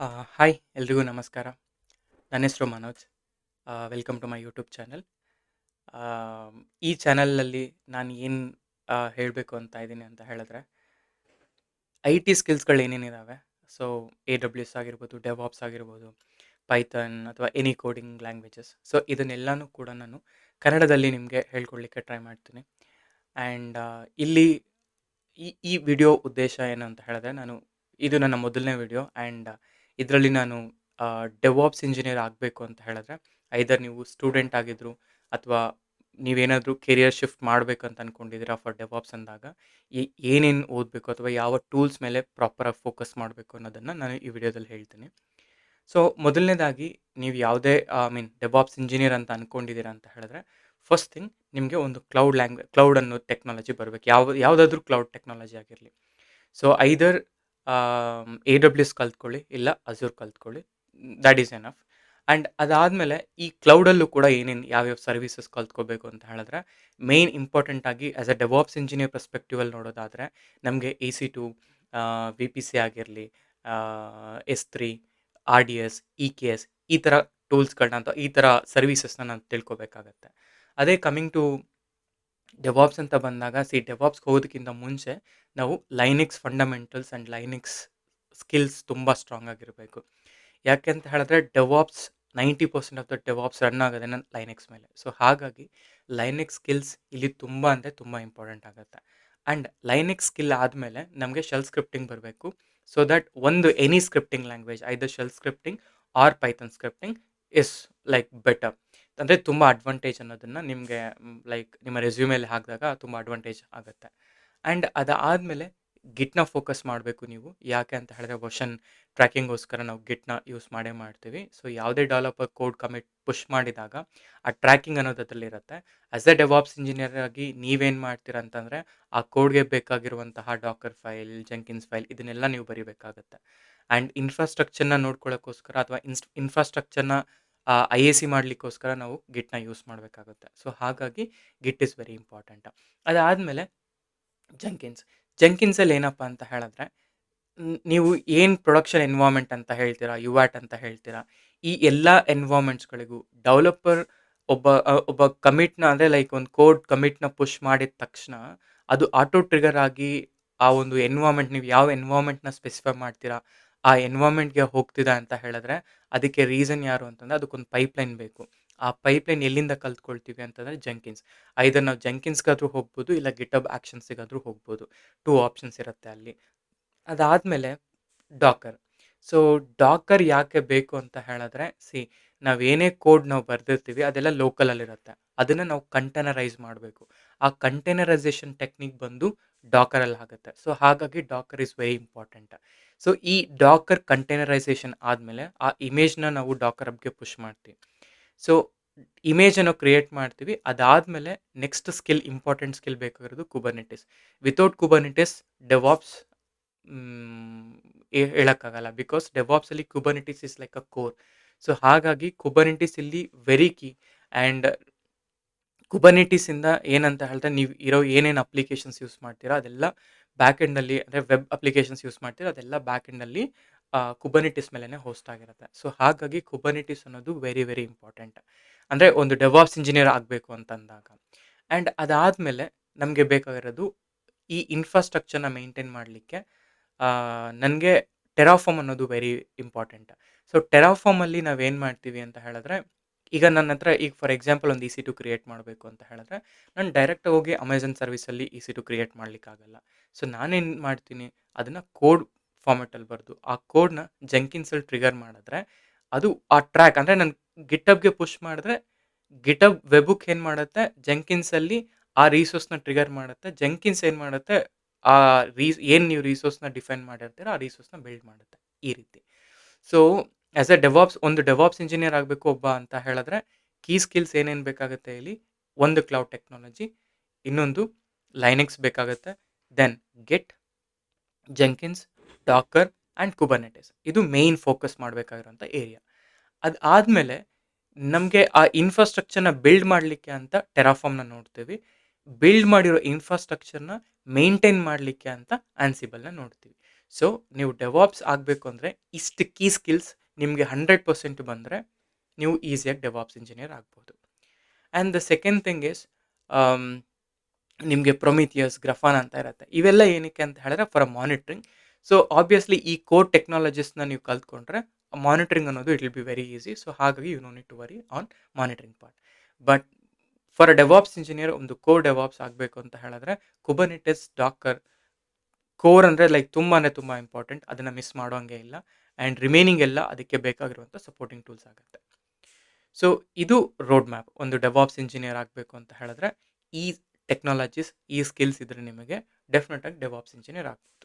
Hi ಎಲ್ರಿಗೂ ನಮಸ್ಕಾರ. ನನ್ನ ಹೆಸರು Manoj. Welcome to my YouTube channel. ಈ ಚಾನಲಲ್ಲಿ ನಾನು ಏನು ಹೇಳಬೇಕು ಅಂತ ಇದ್ದೀನಿ ಅಂತ ಹೇಳಿದ್ರೆ, ಐ ಟಿ ಸ್ಕಿಲ್ಸ್‌ಗಳು ಏನೇನಿದ್ದಾವೆ, ಸೊ ಎ ಡಬ್ಲ್ಯೂ ಎಸ್ ಆಗಿರ್ಬೋದು, ಡೆವಾಪ್ಸ್ ಆಗಿರ್ಬೋದು, ಪೈಥಾನ್ ಅಥವಾ ಎನಿ ಕೋಡಿಂಗ್ ಲ್ಯಾಂಗ್ವೇಜಸ್. ಸೊ ಇದನ್ನೆಲ್ಲನೂ ಕೂಡ ನಾನು ಕನ್ನಡದಲ್ಲಿ ನಿಮಗೆ ಹೇಳ್ಕೊಡ್ಲಿಕ್ಕೆ ಟ್ರೈ ಮಾಡ್ತೀನಿ. ಆ್ಯಂಡ್ ಇಲ್ಲಿ ಈ ವಿಡಿಯೋ ಉದ್ದೇಶ ಏನು ಅಂತ ಹೇಳಿದ್ರೆ, ಇದು ನನ್ನ ಮೊದಲನೇ ವಿಡಿಯೋ ಆ್ಯಂಡ್ ಇದರಲ್ಲಿ ನಾನು ಡೆವಾಪ್ಸ್ ಇಂಜಿನಿಯರ್ ಆಗಬೇಕು ಅಂತ ಹೇಳಿದ್ರೆ, ಐದರ್ ನೀವು ಸ್ಟೂಡೆಂಟ್ ಆಗಿದ್ರು ಅಥವಾ ನೀವೇನಾದರೂ ಕೆರಿಯರ್ ಶಿಫ್ಟ್ ಮಾಡಬೇಕು ಅಂತ ಅಂದ್ಕೊಂಡಿದ್ದೀರಾ ಫಾರ್ ಡೆವಾಪ್ಸ್ ಅಂದಾಗ, ಏನೇನು ಓದಬೇಕು ಅಥವಾ ಯಾವ ಟೂಲ್ಸ್ ಮೇಲೆ ಪ್ರಾಪರಾಗಿ ಫೋಕಸ್ ಮಾಡಬೇಕು ಅನ್ನೋದನ್ನು ನಾನು ಈ ವಿಡಿಯೋದಲ್ಲಿ ಹೇಳ್ತೀನಿ. ಸೊ ಮೊದಲನೇದಾಗಿ ನೀವು ಯಾವುದೇ ಡೆವಾಪ್ಸ್ ಇಂಜಿನಿಯರ್ ಅಂತ ಅಂದ್ಕೊಂಡಿದ್ದೀರಾ ಅಂತ ಹೇಳಿದ್ರೆ, ಫಸ್ಟ್ ಥಿಂಗ್ ನಿಮಗೆ ಒಂದು ಕ್ಲೌಡ್ ಅನ್ನೋ ಟೆಕ್ನಾಲಜಿ ಬರಬೇಕು. ಯಾವುದಾದ್ರೂ ಕ್ಲೌಡ್ ಟೆಕ್ನಾಲಜಿ ಆಗಿರಲಿ. So either A W S ಕಲ್ತ್ಕೊಳ್ಳಿ, ಇಲ್ಲ ಅಝೂರ್ ಕಲ್ತ್ಕೊಳ್ಳಿ. That is enough. ಆ್ಯಂಡ್ ಅದಾದಮೇಲೆ ಈ ಕ್ಲೌಡಲ್ಲೂ ಕೂಡ ಯಾವ್ಯಾವ ಸರ್ವಿಸಸ್ ಕಲ್ತ್ಕೋಬೇಕು ಅಂತ ಹೇಳಿದ್ರೆ, ಮೇನ್ ಇಂಪಾರ್ಟೆಂಟ್ ಆಗಿ ಆ್ಯಸ್ ಎ ಡೆವಾಪ್ಸ್ ಇಂಜಿನಿಯರ್ ಪರ್ಸ್ಪೆಕ್ಟಿವಲ್ಲಿ ನೋಡೋದಾದರೆ, ನಮಗೆ EC2, ವಿ ಪಿ ಸಿ ಆಗಿರಲಿ, S3, RDS, EKS ಈ ಥರ ಟೂಲ್ಸ್ಗಳನ್ನ ಅಥವಾ ಈ ಥರ ಸರ್ವಿಸಸ್ನ ನಾವು ತಿಳ್ಕೊಬೇಕಾಗತ್ತೆ. ಅದೇ ಕಮಿಂಗ್ ಟು ಡೆವಾಪ್ಸ್ ಅಂತ ಬಂದಾಗ, ಡೆವಾಪ್ಸ್‌ಗೆ ಹೋಗೋದಕ್ಕಿಂತ ಮುಂಚೆ ನಾವು Linux fundamentals and Linux skills ತುಂಬ ಸ್ಟ್ರಾಂಗ್ ಆಗಿರಬೇಕು. ಯಾಕೆ ಅಂತ ಹೇಳಿದ್ರೆ DevOps 90% of the DevOps run ಆಗೋದೇನೆ ಲೈನಿಕ್ಸ್ ಮೇಲೆ. ಸೊ ಹಾಗಾಗಿ ಲೈನಿಕ್ಸ್ ಸ್ಕಿಲ್ಸ್ ಇಲ್ಲಿ ತುಂಬ ಅಂದರೆ ತುಂಬ ಇಂಪಾರ್ಟೆಂಟ್ ಆಗುತ್ತೆ. ಆ್ಯಂಡ್ ಲೈನಿಕ್ಸ್ ಸ್ಕಿಲ್ ಆದಮೇಲೆ ನಮಗೆ ಶೆಲ್ ಸ್ಕ್ರಿಪ್ಟಿಂಗ್ ಬರಬೇಕು. ಸೊ ದ್ಯಾಟ್ ಒಂದು any scripting language either shell scripting or Python scripting is like better. ಅಂದರೆ ತುಂಬ ಅಡ್ವಾಂಟೇಜ್ ಅನ್ನೋದನ್ನು ನಿಮಗೆ ಲೈಕ್ ನಿಮ್ಮ ರೆಸ್ಯೂಮೇಲಿ ಹಾಕಿದಾಗ ತುಂಬ ಅಡ್ವಾಂಟೇಜ್ ಆಗುತ್ತೆ. ಆ್ಯಂಡ್ ಅದಾದಮೇಲೆ ಗಿಟ್‌ನ ಫೋಕಸ್ ಮಾಡಬೇಕು ನೀವು. ಯಾಕೆ ಅಂತ ಹೇಳಿದ್ರೆ ವರ್ಷನ್ ಟ್ರ್ಯಾಕಿಂಗೋಸ್ಕರ ನಾವು ಗಿಟ್‌ನ ಯೂಸ್ ಮಾಡೇ ಮಾಡ್ತೀವಿ. ಸೊ ಯಾವುದೇ ಡೆವಲಪರ್ ಕೋಡ್ ಕಮಿಟ್ ಪುಷ್ ಮಾಡಿದಾಗ ಆ ಟ್ರ್ಯಾಕಿಂಗ್ ಅನ್ನೋದು ಅದರಲ್ಲಿರುತ್ತೆ. ಆಸ್ ಎ ಡೆವಾಪ್ಸ್ ಇಂಜಿನಿಯರ್ ಆಗಿ ನೀವೇನು ಮಾಡ್ತೀರಾ ಅಂತಂದರೆ, ಆ ಕೋಡ್‌ಗೆ ಬೇಕಾಗಿರುವಂತಹ ಡಾಕರ್ ಫೈಲ್, ಜೆಂಕಿನ್ಸ್ ಫೈಲ್ ಇದನ್ನೆಲ್ಲ ನೀವು ಬರಿಬೇಕಾಗತ್ತೆ. ಆ್ಯಂಡ್ ಇನ್ಫ್ರಾಸ್ಟ್ರಕ್ಚರ್‌ನ ನೋಡ್ಕೊಳ್ಳೋಕ್ಕೋಸ್ಕರ ಅಥವಾ ಇನ್ಫ್ರಾಸ್ಟ್ರಕ್ಚರ್‌ನ IAC ಮಾಡಲಿಕ್ಕೋಸ್ಕರ ನಾವು ಗಿಟ್‌ನ ಯೂಸ್ ಮಾಡಬೇಕಾಗುತ್ತೆ. ಸೊ ಹಾಗಾಗಿ ಗಿಟ್ ಈಸ್ ವೆರಿ ಇಂಪಾರ್ಟೆಂಟ್. ಅದಾದಮೇಲೆ ಜೆಂಕಿನ್ಸ್. ಜೆಂಕಿನ್ಸಲ್ಲಿ ಏನಪ್ಪಾ ಅಂತ ಹೇಳಿದ್ರೆ, ನೀವು ಏನು ಪ್ರೊಡಕ್ಷನ್ ಎನ್ವೈರ್ನ್ಮೆಂಟ್ ಅಂತ ಹೇಳ್ತೀರಾ, ಯುವಾಟ್ ಅಂತ ಹೇಳ್ತೀರಾ, ಈ ಎಲ್ಲ ಎನ್ವೈರ್ನ್ಮೆಂಟ್ಸ್‌ಗಳಿಗೂ ಡೆವಲಪರ್ ಒಬ್ಬ ಕಮಿಟ್‌ನ ಅಂದರೆ ಲೈಕ್ ಒಂದು ಕೋಡ್ ಕಮಿಟ್‌ನ ಪುಷ್ ಮಾಡಿದ ತಕ್ಷಣ, ಅದು ಆಟೋ ಟ್ರಿಗರ್ ಆಗಿ ಆ ಒಂದು ಎನ್ವೈರ್ನ್ಮೆಂಟ್ ನೀವು ಯಾವ ಎನ್ವೈರ್ನ್ಮೆಂಟ್‌ನ ಸ್ಪೆಸಿಫೈ ಮಾಡ್ತೀರಾ, ಆ ಎನ್ವೈರ್ನ್ಮೆಂಟ್‌ಗೆ ಹೋಗ್ತಿದೆ ಅಂತ ಹೇಳಿದ್ರೆ, ಅದಕ್ಕೆ ರೀಸನ್ ಯಾರು ಅಂತಂದ್ರೆ ಅದಕ್ಕೊಂದು ಪೈಪ್‌ಲೈನ್ ಬೇಕು. ಆ ಪೈಪ್‌ಲೈನ್ ಎಲ್ಲಿಂದ ಕಲ್ತ್ಕೊಳ್ತೀವಿ ಅಂತಂದ್ರೆ ಜೆಂಕಿನ್ಸ್. ಐದರ್ ನಾವು ಜೆಂಕಿನ್ಸ್‌ಗಾದ್ರೂ ಹೋಗ್ಬೋದು, ಇಲ್ಲ ಗಿಟ್‌ಹಬ್ ಆಕ್ಷನ್ಸ್‌ಗಾದ್ರೂ ಹೋಗ್ಬೋದು. 2 ಆಪ್ಷನ್ಸ್ ಇರುತ್ತೆ ಅಲ್ಲಿ. ಅದಾದಮೇಲೆ ಡಾಕರ್. ಸೊ ಡಾಕರ್ ಯಾಕೆ ಬೇಕು ಅಂತ ಹೇಳಿದ್ರೆ, ನಾವೇನೇ ಕೋಡ್ ನಾವು ಬರ್ದಿರ್ತೀವಿ ಅದೆಲ್ಲ ಲೋಕಲಲ್ಲಿರುತ್ತೆ. ಅದನ್ನ ನಾವು ಕಂಟೇನರೈಸ್ ಮಾಡಬೇಕು. ಆ ಕಂಟೇನರೈಸೇಷನ್ ಟೆಕ್ನಿಕ್ ಬಂದು ಡಾಕರಲ್ಲಿ ಆಗುತ್ತೆ. ಸೊ ಹಾಗಾಗಿ Docker is very important. So ಈ ಡಾಕರ್ ಕಂಟೇನರೈಸೇಷನ್ ಆದಮೇಲೆ ಆ ಇಮೇಜ್‌ನ ನಾವು ಡಾಕರ್ ಹಬ್‌ಗೆ ಪುಷ್ ಮಾಡ್ತೀವಿ. ಸೊ ಇಮೇಜನ್ನು ಕ್ರಿಯೇಟ್ ಮಾಡ್ತೀವಿ. ಅದಾದಮೇಲೆ ನೆಕ್ಸ್ಟ್ ಇಂಪಾರ್ಟೆಂಟ್ ಸ್ಕಿಲ್ ಬೇಕಾಗಿರೋದು ಕುಬರ್ನೆಟಿಸ್. ವಿಥೌಟ್ ಕುಬರ್ನೆಟಿಸ್ ಡೆವಾಪ್ಸ್ ಹೇಳಕ್ಕಾಗಲ್ಲ. ಬಿಕಾಸ್ ಡೆವಾಪ್ಸಲ್ಲಿ Kubernetes is like a core. So ಹಾಗಾಗಿ ಕುಬರ್ನೆಟಿಸ್ ಇಲ್ಲಿ ವೆರಿ ಕೀ. ಆ್ಯಂಡ್ ಕುಬರ್ನೆಟಿಸಿಂದ ಏನಂತ ಹೇಳಿದ್ರೆ, ನೀವು ಏನೇನು ಅಪ್ಲಿಕೇಶನ್ಸ್ ಯೂಸ್ ಮಾಡ್ತೀರಾ ಅದೆಲ್ಲ ಬ್ಯಾಕ್ ಎಂಡಲ್ಲಿ ಅಂದರೆ ವೆಬ್ ಅಪ್ಲಿಕೇಶನ್ಸ್ ಯೂಸ್ ಮಾಡ್ತೀರಾ ಅದೆಲ್ಲ ಬ್ಯಾಕ್ ಎಂಡಲ್ಲಿ ಕುಬರ್ನೆಟಿಸ್ ಮೇಲೆನೇ ಹೋಸ್ಟ್ ಆಗಿರುತ್ತೆ. ಸೊ ಹಾಗಾಗಿ ಕುಬರ್ನೆಟಿಸ್ ಅನ್ನೋದು ವೆರಿ ವೆರಿ ಇಂಪಾರ್ಟೆಂಟ್. ಅಂದರೆ ಒಂದು ಡೆವಾಪ್ಸ್ ಇಂಜಿನಿಯರ್ ಆಗಬೇಕು ಅಂತಂದಾಗ. ಆ್ಯಂಡ್ ಅದಾದಮೇಲೆ ನಮಗೆ ಬೇಕಾಗಿರೋದು ಈ ಇನ್ಫ್ರಾಸ್ಟ್ರಕ್ಚರ್‌ನ ಮೇಂಟೈನ್ ಮಾಡಲಿಕ್ಕೆ ನನಗೆ ಟೆರಾಫಾರ್ಮ್ ಅನ್ನೋದು ವೆರಿ ಇಂಪಾರ್ಟೆಂಟ್. ಸೊ ಟೆರಾಫಾರ್ಮಲ್ಲಿ ನಾವೇನು ಮಾಡ್ತೀವಿ ಅಂತ ಹೇಳಿದ್ರೆ, ಈಗ ನನ್ನ ಹತ್ರ ಈಗ ಫಾರ್ ಎಕ್ಸಾಂಪಲ್ ಒಂದು EC2 ಕ್ರಿಯೇಟ್ ಮಾಡಬೇಕು ಅಂತ ಹೇಳಿದ್ರೆ, ನಾನು ಡೈರೆಕ್ಟಾಗಿ ಹೋಗಿ ಅಮೆಜಾನ್ ಸರ್ವಿಸಲ್ಲಿ EC2 ಕ್ರಿಯೇಟ್ ಮಾಡಲಿಕ್ಕಾಗಲ್ಲ. ಸೊ ನಾನೇನು ಮಾಡ್ತೀನಿ, ಅದನ್ನು ಕೋಡ್ ಫಾರ್ಮ್ಯಾಟಲ್ಲಿ ಬರೆದು ಆ ಕೋಡ್‌ನ ಜೆಂಕಿನ್ಸಲ್ಲಿ ಟ್ರಿಗರ್ ಮಾಡಿದ್ರೆ, ಅದು ಆ ಟ್ರ್ಯಾಕ್ ಅಂದರೆ ನಾನು ಗಿಟ್‌ಹಬ್‌ಗೆ ಪುಷ್ ಮಾಡಿದ್ರೆ, ಗಿಟ್‌ಹಬ್ ವೆಬ್‌ಹುಕ್ ಏನು ಮಾಡುತ್ತೆ, ಜೆಂಕಿನ್ಸಲ್ಲಿ ಆ ರಿಸೋರ್ಸ್‌ನ ಟ್ರಿಗರ್ ಮಾಡುತ್ತೆ. ಜೆಂಕಿನ್ಸ್ ಏನು ಮಾಡುತ್ತೆ, ಆ ಏನು ನೀವು ರಿಸೋರ್ಸ್‌ನ ಡಿಫೈನ್ ಮಾಡಿರ್ತೀರೋ ಆ ರಿಸೋರ್ಸ್‌ನ ಬಿಲ್ಡ್ ಮಾಡುತ್ತೆ. ಈ ರೀತಿ. ಸೊ ಆಸ್ ಎ ಒಂದು ಡೆವಾಪ್ಸ್ ಇಂಜಿನಿಯರ್ ಆಗಬೇಕು ಒಬ್ಬ ಅಂತ ಹೇಳಿದ್ರೆ, ಕೀ ಸ್ಕಿಲ್ಸ್ ಏನೇನು ಬೇಕಾಗುತ್ತೆ ಇಲ್ಲಿ, ಒಂದು ಕ್ಲೌಡ್ ಟೆಕ್ನಾಲಜಿ, ಇನ್ನೊಂದು ಲೈನಿಕ್ಸ್ ಬೇಕಾಗುತ್ತೆ. Then Git, Jenkins, Docker and Kubernetes. ಇದು ಮೇನ್ ಫೋಕಸ್ ಮಾಡಬೇಕಾಗಿರುವಂಥ ಏರಿಯಾ. ಅದಾದಮೇಲೆ ನಮಗೆ ಆ ಇನ್ಫ್ರಾಸ್ಟ್ರಕ್ಚರ್‌ನ ಬಿಲ್ಡ್ ಮಾಡಲಿಕ್ಕೆ ಅಂತ ಟೆರಾಫಾರ್ಮ್‌ನ ನೋಡ್ತೀವಿ. ಬಿಲ್ಡ್ ಮಾಡಿರೋ ಇನ್ಫ್ರಾಸ್ಟ್ರಕ್ಚರ್‌ನ ಮೇಂಟೈನ್ ಮಾಡಲಿಕ್ಕೆ ಅಂತ ಆನ್ಸಿಬಲ್‌ನ ನೋಡ್ತೀವಿ. ಸೊ ನೀವು ಡೆವಾಪ್ಸ್ ಆಗಬೇಕು ಅಂದರೆ ಇಷ್ಟು ಕೀ ಸ್ಕಿಲ್ಸ್ ನಿಮಗೆ 100% ಬಂದರೆ ನೀವು ಈಸಿಯಾಗಿ ಡೆವಾಪ್ಸ್ ಇಂಜಿನಿಯರ್ ಆಗ್ಬೋದು. And the second thing is ನಿಮಗೆ ಪ್ರೊಮಿಥಿಯಸ್, ಗ್ರಫಾನ್ ಅಂತ ಇರುತ್ತೆ. ಇವೆಲ್ಲ ಏನಕ್ಕೆ ಅಂತ ಹೇಳಿದ್ರೆ ಫಾರ್ ಮಾನಿಟ್ರಿಂಗ್. ಸೊ ಆಬ್ವಿಯಸ್ಲಿ ಈ ಕೋರ್ ಟೆಕ್ನಾಲಜೀಸ್ನ ನೀವು ಕಲ್ತ್ಕೊಂಡ್ರೆ ಮಾನಿಟರಿಂಗ್ ಅನ್ನೋದು it will be very easy. So ಹಾಗಾಗಿ you no need to worry on monitoring part. But for a DevOps engineer ಒಂದು ಕೋರ್ ಡೆವಾಪ್ಸ್ ಆಗಬೇಕು ಅಂತ ಹೇಳಿದ್ರೆ ಕುಬರ್ನೆಟಿಸ್, ಡಾಕರ್, ಕೋರ್ ಅಂದರೆ ಲೈಕ್ ತುಂಬ ಇಂಪಾರ್ಟೆಂಟ್. ಅದನ್ನು ಮಿಸ್ ಮಾಡೋಂಗೆ ಇಲ್ಲ. ಆ್ಯಂಡ್ ರಿಮೈನಿಂಗ್ ಎಲ್ಲ ಅದಕ್ಕೆ ಬೇಕಾಗಿರುವಂಥ ಸಪೋರ್ಟಿಂಗ್ ಟೂಲ್ಸ್ ಆಗುತ್ತೆ. ಸೊ ಇದು ರೋಡ್ ಮ್ಯಾಪ್. ಒಂದು ಡೆವಾಪ್ಸ್ ಇಂಜಿನಿಯರ್ ಆಗಬೇಕು ಅಂತ ಹೇಳಿದ್ರೆ ಈ ಟೆಕ್ನಾಲಜೀಸ್, ಈ ಸ್ಕಿಲ್ಸ್ ಇದ್ರೆ ನಿಮಗೆ ಡೆಫಿನೆಟಾಗಿ ಡೆವಾಪ್ಸ್ ಇಂಜಿನಿಯರ್ ಆಗ್ಬೋದು.